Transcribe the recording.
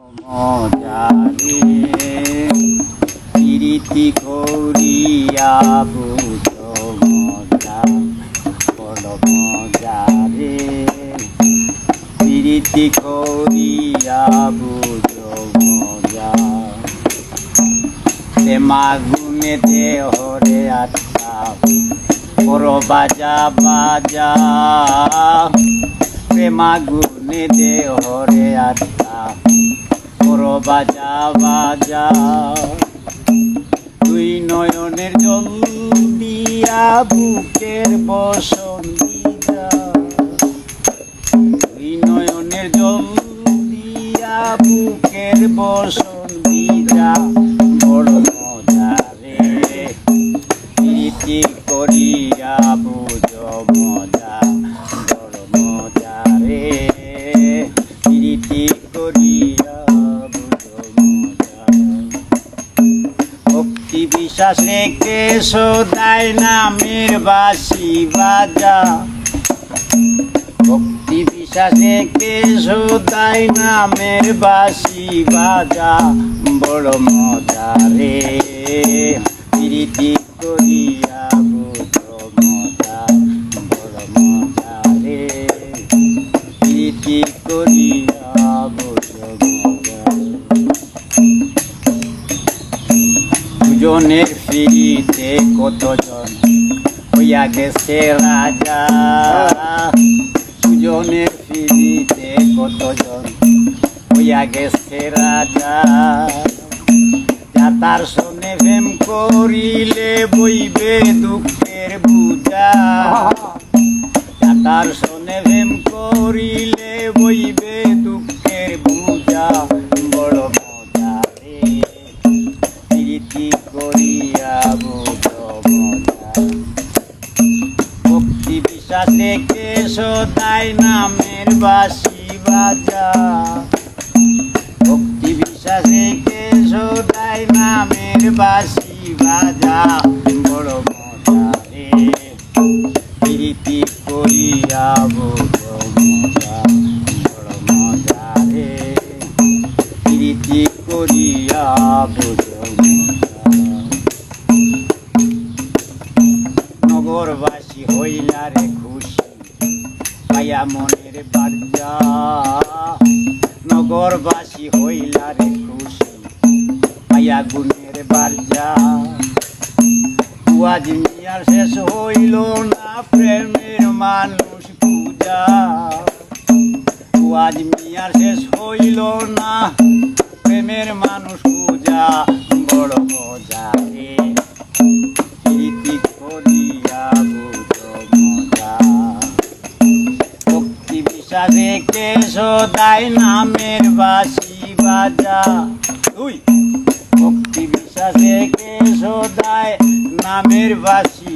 মজারে প্রীতি করিয়া বুঝ মজা বড় মজারে প্রীতি করিয়া বুঝ মজা মাগুনে দেহরে আত্মা বড় বাজা বাজা প্রেমাগুনে দেহরে আত্মা বড় বাজা বাজা দুই নয়নের জল দিয়া বুকের বসন দিয়া দুই নয়নের জল দিয়া বুকের বসন দিয়া বড় মজারে প্রীতি করিয়া বুঝ মজা বড় মজারে প্রীতি করিয়া বুঝ মজা ভক্তি বিশ্বাস রেখে সদাই নামের বাঁশি বাজা ভক্তি বিশ্বাস রেখে সদাই নামের বাঁশি বাজা বড় মজারে প্রীতি করিয়া বুঝ মজা বড় মজারে প্রীতি করিয়া বুঝ মজা দুজনের ফিরিতে কতজন হইয়া গেছে রাজা দুজনের ফিরিতে কতজন হইয়া গেছে রাজা তার সনে প্রেম করিলে বইবে দুঃখের বুঝা তার সনে প্রেম করিলে বইবে দুঃখের বুঝা বড় মজারে প্রীতি করিয়া বুঝ মজা ভক্তি বিশ্বাস রেখে সদাই নামের বাঁশি বাজা ভক্তি বিশ্বাস রেখে সদাই নামের বাঁশি বাজা বড় মজারে প্রীতি করিয়া বুঝ মজা বড় মজারে প্রীতি করিয়া বুঝ মজা নগরবাসী হইলা রে খুশি পাইয়া মনের বাজা নগরবাসী হইলা রে খুশি পাইয়া গুণের বাজা আজ মিয়ার শেষ হইল না প্রেমের মানুষ পূজা আজ মিয়ার শেষ হইল না প্রেমের মানুষ পূজা বড় মজারে প্রীতি করিয়া বুঝ মজা ভক্তি বিশ্বাস রেখে সদাই নামের বাঁশি বাজা ভক্তি বিশ্বাস রেখে সদাই নামের বাঁশি